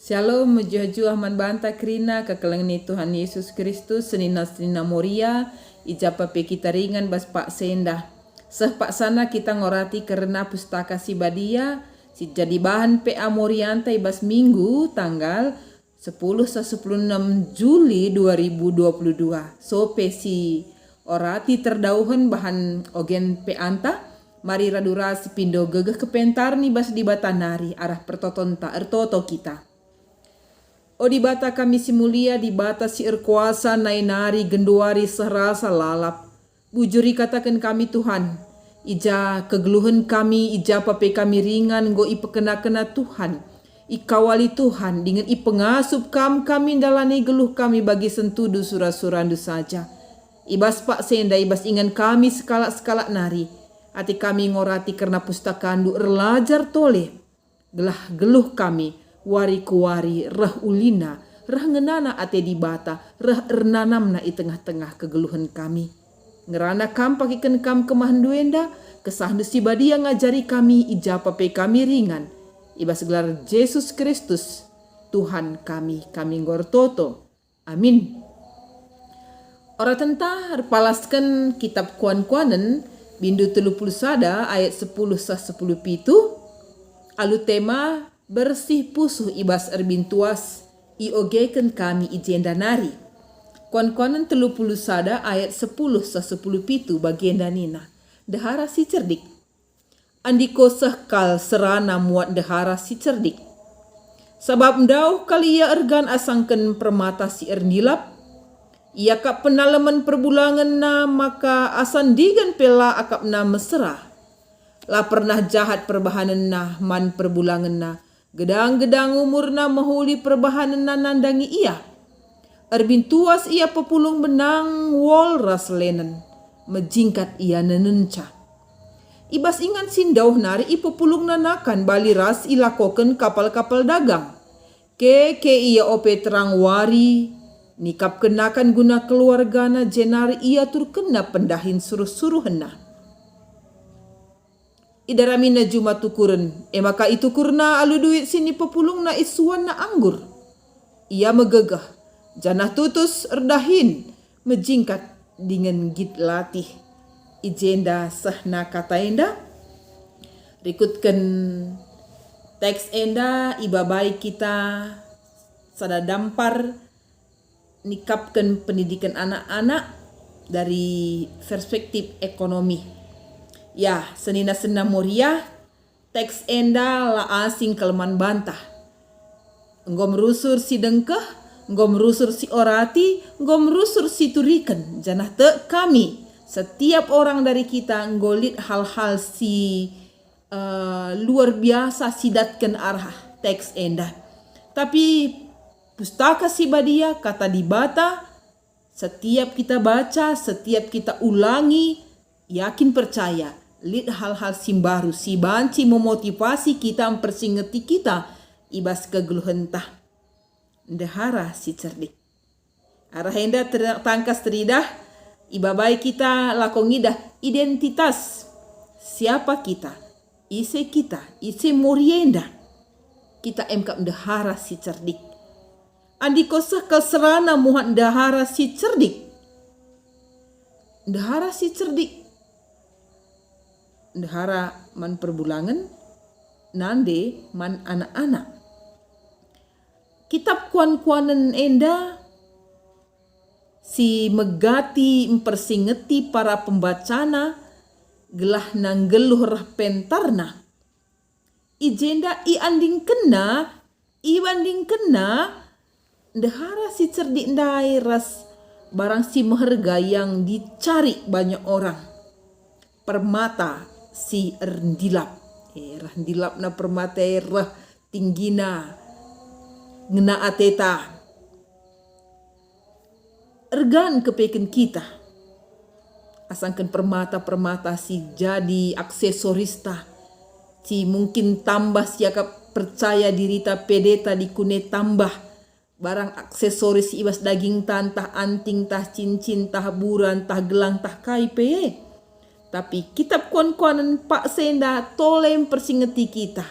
Shalom, mujahju ahman banta krina kakalangni Tuhan Yesus Kristus senina moria ijapa pe kita ringan bas pak senda. Seh pak sana kita ngorati karena pustaka si badia si jadi bahan PA Morianta ibas minggu tanggal 16 Juli 2022. So pe si orati terdauhan bahan ogen pe anta. Mari radurasi pindo gegeh kepentar ni bas di batanari arah pertotonta ertoto kita. O di bata kami si mulia di bata si erkuasa nainari genduari serasa lalap. Bujuri katakan kami Tuhan. Ija kegeluhan kami, ija pape kami ringan go ipekena-kena Tuhan. Ikawali Tuhan dengan ipengasup kami dalani geluh kami bagi sentudu surah-surandu saja. Ibas pak senda ibas ingan kami sekala-sekala nari. Ati kami ngorati karena pustakandu erlajar tole. Gelah geluh kami. Wari kuwari rah ulina, rah ngenana ate di bata, rah ernanamna i tengah-tengah kegeluhan kami. Ngerana kam pakikan kam kemahan duenda, kesahdu si badia ngajari kami ijapa pe kami ringan. Ibas gelar Yesus Kristus, Tuhan kami ngortoto. Amin. Ora tentah palaskan kitab kuan-kuanen, bindu 30 sada ayat 10 sah 10 pitu, alu tema bersih pusuh ibas erbintuas iogeken kami ijenda nari. Kon-konen 30 sada ayat 10 sa 10 pitu bagian danina. Dehara si cerdik. Andiko sehkal serana muat dehara si cerdik. Sabab ndau kali ia ergan asangken permata si ernilap. Ia kap penalaman perbulangan na maka asandigan pela akap na mesra. La pernah jahat perbahanan na man perbulangan na. Gedang-gedang umurna mahuli perbahanan na nandangi ia. Erbintuas ia pepulung benang wol ras lenen. Mejingkat ia nenenca. Ibas ingan sindauh nari ipepulung nanakan bali ras ilakoken kapal-kapal dagang. Ke ia ope terang wari. Nikap kenakan guna keluargana jenari ia turkena pendahin suruh-suruh henah. Idaramina juma tukuren, maka itu kurna alu duit sini pepulung na isuan na anggur. Ia megegah, janah tutus erdahin, mejingkat dengan git latih. Ijenda sahna kata enda, rikutkan teks enda ibabai kita sada dampar nikapkan pendidikan anak-anak dari perspektif ekonomi. Ya, senina moria, teks enda la asing kelman bantah. Enggom rusur si dengkeh, enggom rusur si orati, enggom rusur si turiken. Janah te kami, setiap orang dari kita nggolit hal-hal si luar biasa sidatkan arah teks enda. Tapi pustaka si badia kata di bata, setiap kita baca, setiap kita ulangi, yakin percaya. Lid hal-hal simbaru si banci memotivasi kita mempersingeti kita ibas kegeluhentah. Dehara si cerdik. Arah henda tangkas teridah ibabai kita lakongidah identitas siapa kita. Ise morienda. Kita emkap dehara si cerdik. Andikosah keserana muhat dehara si cerdik. Dehara si cerdik. Dehara man perbulangan, nande man anak-anak. Kitab kuan-kuanen enda si megati mempersingeti para pembacana gelah nanggeluh rah pentarna. Ijenda ibanding kena dehara si cerdik ndai ras barang si meherga yang dicari banyak orang. Permata si rendilap. Rendilap na permata rah tinggina ngena ateta. Ergan kepeken kita. Asangkan permata si jadi aksesorista. Si mungkin tambah siaka percaya diri ta pedeta dikune tambah. Barang aksesoris ibas daging tah anting tah cincin tah buran tah gelang tah kaipe. Tapi kitab kuan-kuanan Pak Senda tolem persingeti kita.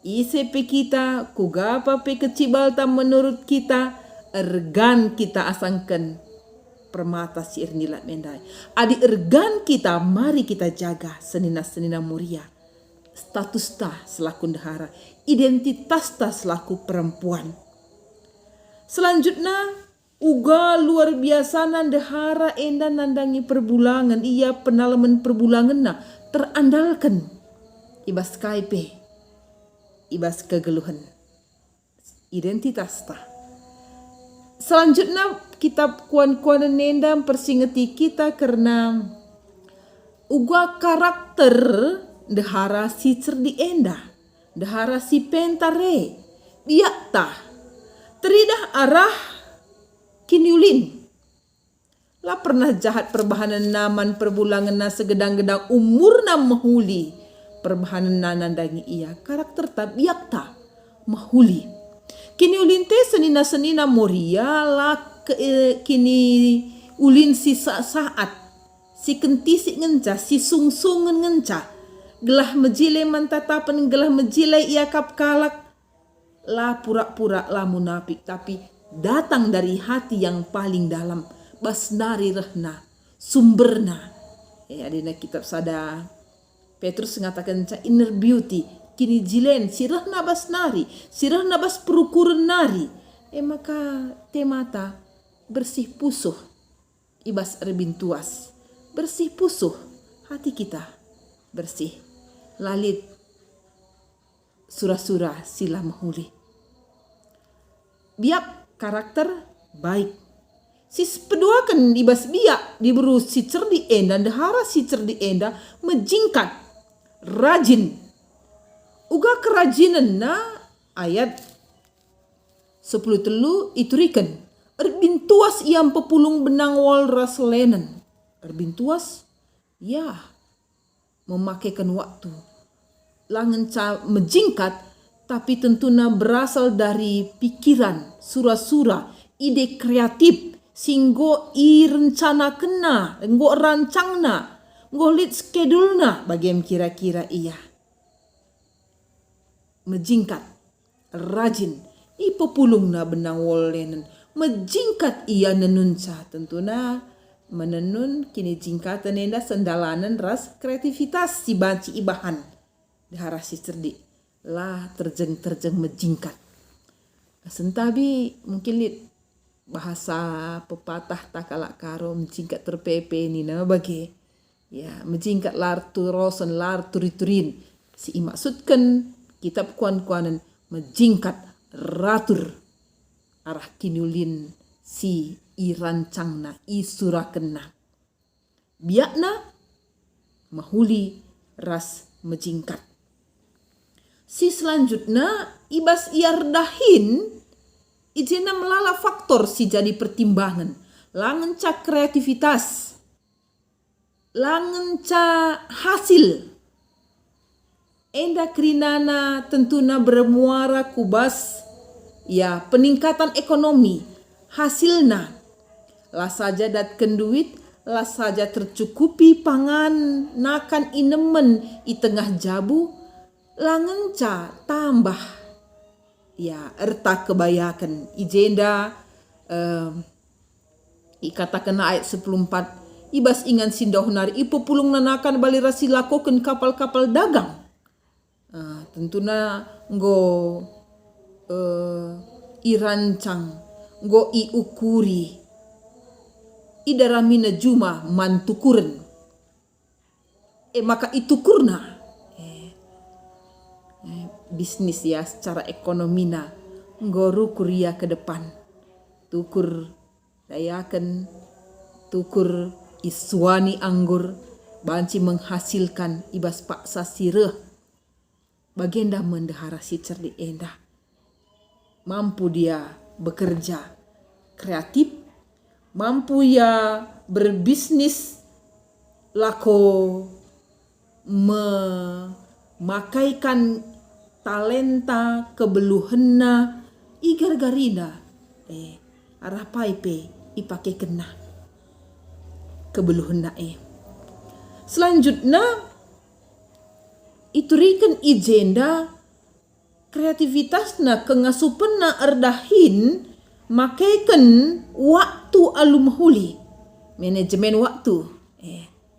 ise pe kita, kugapa pe kecibalta menurut kita, ergan kita asangkan permata si ernila mendai. Adi ergan kita, mari kita jaga senina-senina muria. Status ta selaku dahara, identitas ta selaku perempuan. Selanjutnya, uga luar biasa dahara enda nandangi perbulangan, iya penalaman perbulangan na terandalkan. Ibas kaipe, ibas kegeluhan. Identitas ta. Selanjutnya, kitab kuan-kuan nenda persingeti kita karena uga karakter dahara si cerdi enda, dahara si pentare, biak ta, teridah arah kiniulin. Lah pernah jahat perbahanan naman perbulangan na segedang-gedang umur na mahuli, perbahanan na nandangi iya, karakter ta biak ta, mahuli. Kini ulin te senina-senina moria lah kini ulin si saat si kenti si ngenca si sungsungan ngenca gelah mejile mantatapan gelah mejile ia kap kalak lah pura-pura lah munafik tapi datang dari hati yang paling dalam basnari rehna sumberna adina kitab sada Petrus mengatakan inner beauty kini jilen sirahna basnari sirahna bas perukuran nari maka temata bersih pusuh ibas erbintuas bersih pusuh hati kita bersih lalit surah-surah sila mahuli biak karakter baik sis peduakan ibas biak diburu si cerdi enda dahara si cerdi enda menjingkat rajin uga kerajinan na ayat 10 telu iturikan erbintuas iam pepulung benang wal raslenen erbintuas ya memakaikan waktu langen menjingkat tapi tentunya berasal dari pikiran surah-surah ide kreatif singgo i rencana kena nggo rancangna nggo lit schedule na bagaimana kira-kira iya menjingkat rajin i pepulung na benang wol lenen menjingkat ia nenunca tentunya menenun kini jingkatan enda sendalanan ras kreativitas si banci ibahan dahara si cerdik lah terjeng menjingkat sentabi mungkin lit bahasa pepatah takalak karo menjingkat terpepe ni nama bagi ya menjingkat lar turosan lar turiturin si maksudkan kitab kuan-kuanan menjingkat ratur arah kinulin si irancangna isurakenna biakna mahuli ras menjingkat si selanjutnya ibas iardahin ijena melala faktor si jadi pertimbangan langen ca kreativitas langen ca hasil enda krinana tentuna bermuara kubas ya peningkatan ekonomi hasilna lah saja datken duit lah saja tercukupi pangan nakan inemen i tengah jabu langenca tambah ya erta kebayakan ijenda ikatakan ayat 14 ibas ingan sindoh nari ipo pulung nanakan balirasi lakoken kapal-kapal dagang tentunya nggo irancang nggo iukuri idaramina juma mantukuren maka itukurna bisnis ya secara ekonomina nggoru kuria ke depan tukur dayakan tukur iswani anggur banci menghasilkan ibas paksa sireh bagenda mendahara si cerdik endah mampu dia bekerja kreatif mampu ya berbisnis lako memakaikan talenta kebeluhenna igar-garina arah paipe ipake kena kebeluhenna selanjutnya iturikan ijenda kreativitasna kengasupenna erdahin makaikan waktu alumahuli. Manajemen waktu.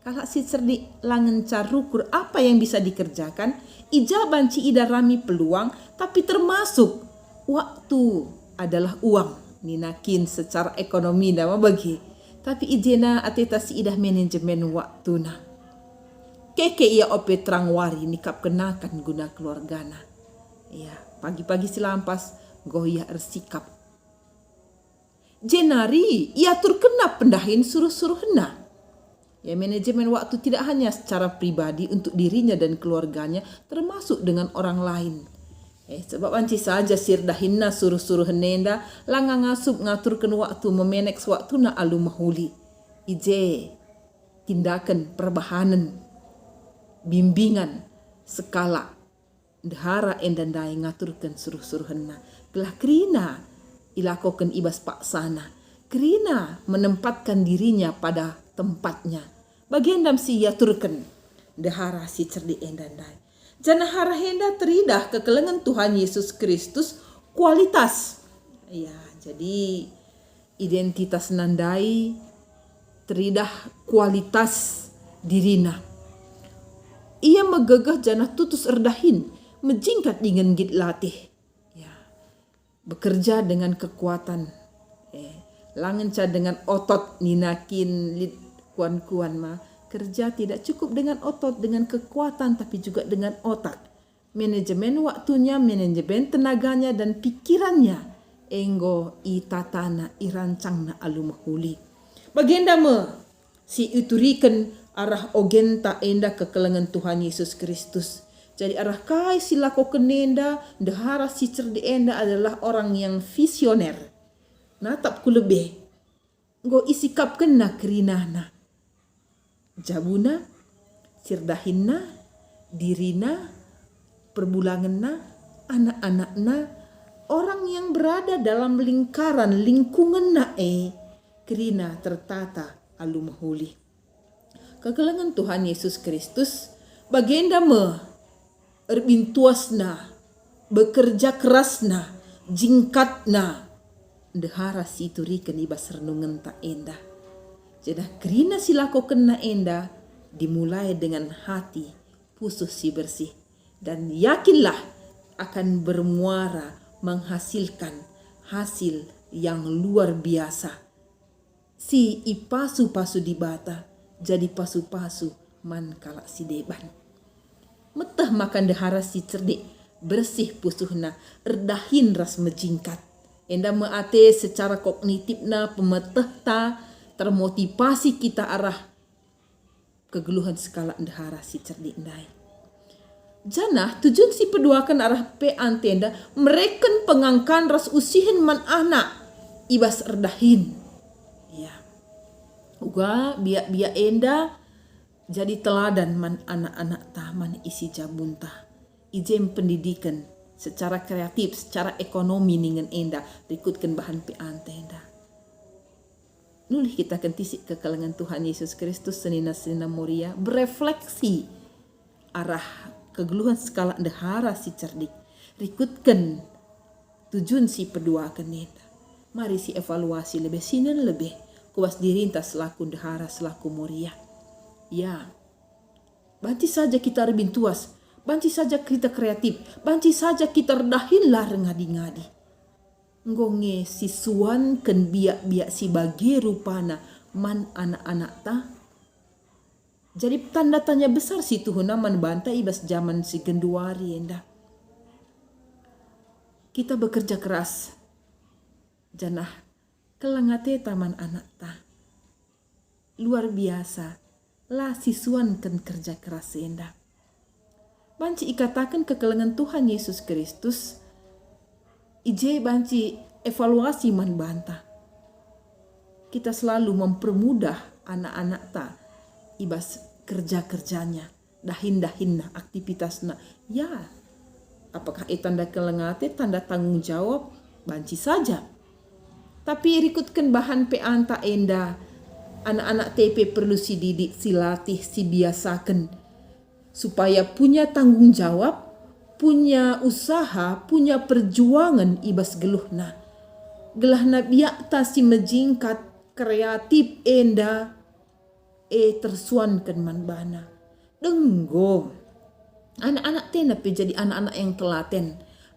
Kalau si cerdik langen carukur apa yang bisa dikerjakan, ija banci ida rami peluang, tapi termasuk waktu adalah uang. Ninakin secara ekonomi nama bagi. Tapi ijena atetasi idah manajemen waktu na. Keke ia ope terang wari nikap kenakan guna keluargana. Ya, pagi-pagi silampas goya ersikap. Jenari ia terkena pendahin suruh-suruh hena. Ya, manajemen waktu tidak hanya secara pribadi untuk dirinya dan keluarganya, termasuk dengan orang lain. Sebab anci saja sirdahinna suruh-suruh henenda, langa ngasup ngaturkan waktu, memenek waktu na alumahuli. Ije tindakan perbahanan, bimbingan, skala, dahara endandai ngaturkan suruh-suruh henna. Gelah kerina ilakokan ibas paksana. Kerina menempatkan dirinya pada tempatnya. Bagian dam si yaturkan dahara si cerdik endandai. Jana hara henda teridah kekelengan Tuhan Yesus Kristus kualitas. Ya, jadi identitas nandai teridah kualitas dirina. Ia megegah jana tutus erdahin, menjingkat dengan git latih. Ya, bekerja dengan kekuatan. Langenca dengan otot ninakin lit kuan-kuan mah. Kerja tidak cukup dengan otot, dengan kekuatan, tapi juga dengan otak. Manajemen waktunya, manajemen tenaganya dan pikirannya. Enggo itatana irancangna alumahuli. Bagenda me si uturikan arah ogenta enda kekelengan Tuhan Yesus Kristus. Jadi arah kai silako kenenda, dahara si cerdi enda adalah orang yang visioner. Natap ku lebih. Ngo isikap kena kerinana. Jabuna, sirdahinna, dirina, perbulanganna, anak-anakna, orang yang berada dalam lingkungan kerina tertata alumahuli. Kekelengan Tuhan Yesus Kristus bagenda me erbintuasna, bekerja kerasna, jingkatna, dehara siturikan ibas renungan tak endah. Jadi kerina silako kena enda dimulai dengan hati pusuh si bersih. Dan yakinlah akan bermuara menghasilkan hasil yang luar biasa. Si ipasu-pasu dibata jadi pasu-pasu man kalak si deban. Metah makan dehara si cerdik bersih pusuhna erdahin ras mejingkat. Enda meate secara kognitifna pemetah ta termotivasi kita arah kegeluhan skala dahara si cerdik ndai. Jana tujuan si peduakan arah pe antenda mereken pengangkan ras usihin man anak ibas erdahin. Ya. Uga biak enda jadi teladan man anak-anak taman isi jabunta. Ijem pendidikan secara kreatif, secara ekonomi dengan enda rikutkan bahan pe antenda. Nulih kita kentisik kekelengan Tuhan Yesus Kristus senina-senina moria berefleksi arah kegeluhan skala dahara si cerdik. Rikutkan tujuan si peduakan neta. Mari si evaluasi lebih sinan lebih kuas dirinta selaku dahara selaku moria. Ya, banci saja kita rebintuas, banci saja kita kreatif, banci saja kita redahinlah rengadi-ngadi. Ngonge sisuan ken biak-biak si bagi rupana man anak-anak ta. Jadi tanda tanya besar si tuhuna man banta ibas zaman si genduari enda. Kita bekerja keras. Janah kelangate taman anak ta. Luar biasa. Lah sisuan ken kerja keras enda. Banci ikatakan kekelengan Tuhan Yesus Kristus. Ije banci evaluasi man banta. Kita selalu mempermudah anak-anak ta ibas kerja-kerjanya, dahin-dahinna aktivitasna. Ya, apakah tanda kelengate, tanda tanggung jawab, banci saja. Tapi rikutkan bahan pe anta enda, anak-anak TP perlu si didik, si latih, si biasakan supaya punya tanggung jawab, punya usaha, punya perjuangan ibas geluhna. Gelahna biak ta si mejingkat kreatif enda tersuankan man bana. Denggom. Anak-anak tena pe jadi anak-anak yang telaten.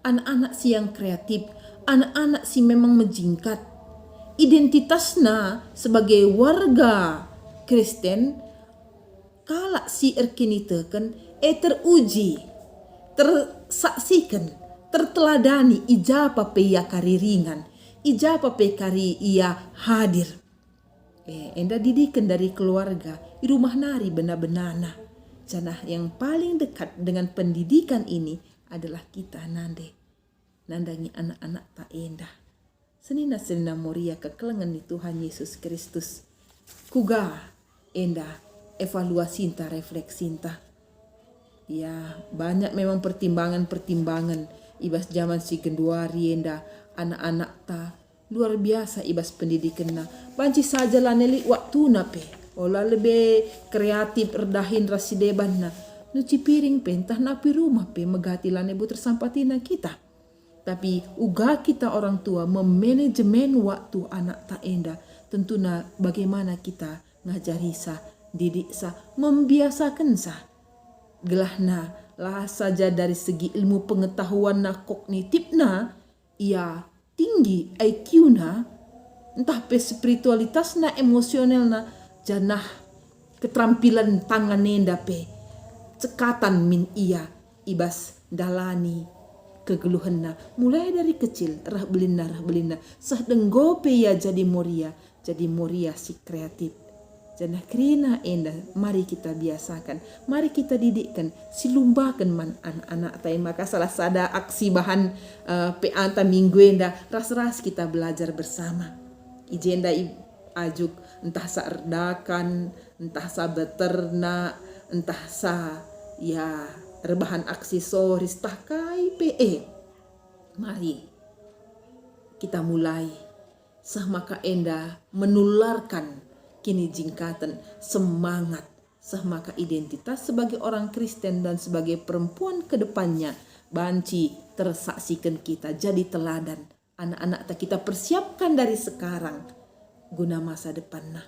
Anak-anak si yang kreatif. Anak-anak si memang mejingkat. Identitasna sebagai warga Kristen kalak si erkinitekan teruji, tersaksikan, terteladani ijapa pe ia kariringan, ijapa pe kari ia hadir. Enda didikan dari keluarga, di rumah nari benar-benana. Janah yang paling dekat dengan pendidikan ini adalah kita nandangi anak-anak tak endah. Senina moria kekelengan di Tuhan Yesus Kristus. Kuga endah evaluasi inta refleksi inta. Ya banyak memang pertimbangan ibas zaman si genduari endah anak-anak ta luar biasa ibas pendidikan na. Banci saja lah neli waktu nape. Olah lebih kreatif erdahin rasi deban na. Nuci piring pentah napi rumah pe megati lah nebu tersampatina kita. Tapi uga kita orang tua memanajemen waktu anak tak endah. Tentunya bagaimana kita ngajari sa, didik sa, membiasakan sa. Gelahna lah saja dari segi ilmu pengetahuan na kognitif na, ia tinggi IQ na, entah pe spiritualitas na emosional na, janah keterampilan tangan nenda pe, cekatan min ia ibas dalani kegeluhanna mulai dari kecil rah belina sah denggo pe ya jadi moria si kreatif. Janah krina enda mari kita biasakan, mari kita didikkan, silumbakan man anak-anak tai maka salah sada aksi bahan pe anta minggu enda ras kita belajar bersama. Ijenda ajuk entah sa erdakan, entah sa beternak, entah sa ya rebahan aksesoris tah kai PE. Mari kita mulai sah maka enda menularkan kini jingkatan semangat sah maka identitas sebagai orang Kristen dan sebagai perempuan kedepannya banci tersaksikan kita jadi teladan anak-anak tak kita persiapkan dari sekarang guna masa depannya.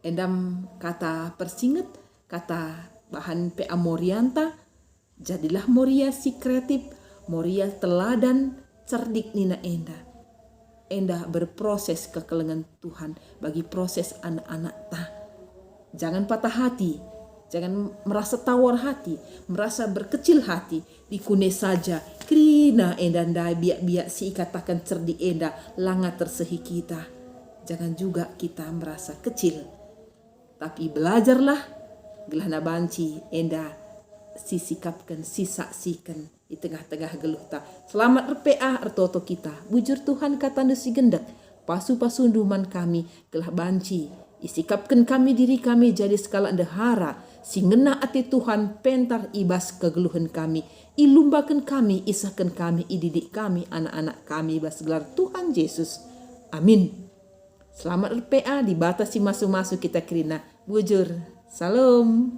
Endam kata persinget kata bahan PA Morianta, jadilah moria si kreatif, moria teladan, cerdik nina enda. Enda berproses kekelengan Tuhan bagi proses anak-anak ta. Jangan patah hati, jangan merasa tawar hati, merasa berkecil hati, dikune saja. Krina enda ndai biak-biak si katakan cerdik enda, langa tersehi kita. Jangan juga kita merasa kecil, tapi belajarlah. Gelahna banci enda sisikapkan sisaksikan di tengah-tengah geluh ta. Selamat RPA ertoto kita. Bujur Tuhan kata si gendak. Pasu-pasu duman kami gelah banci. Isikapkan kami diri kami jadi skala ndehara. Singena ati Tuhan pentar ibas kegeluhan kami. Ilumbakan kami, isahkan kami, ididik kami, anak-anak kami bas gelar Tuhan Yesus. Amin. Selamat RPA dibatasi masuk-masuk kita kerina. Bujur. Salam.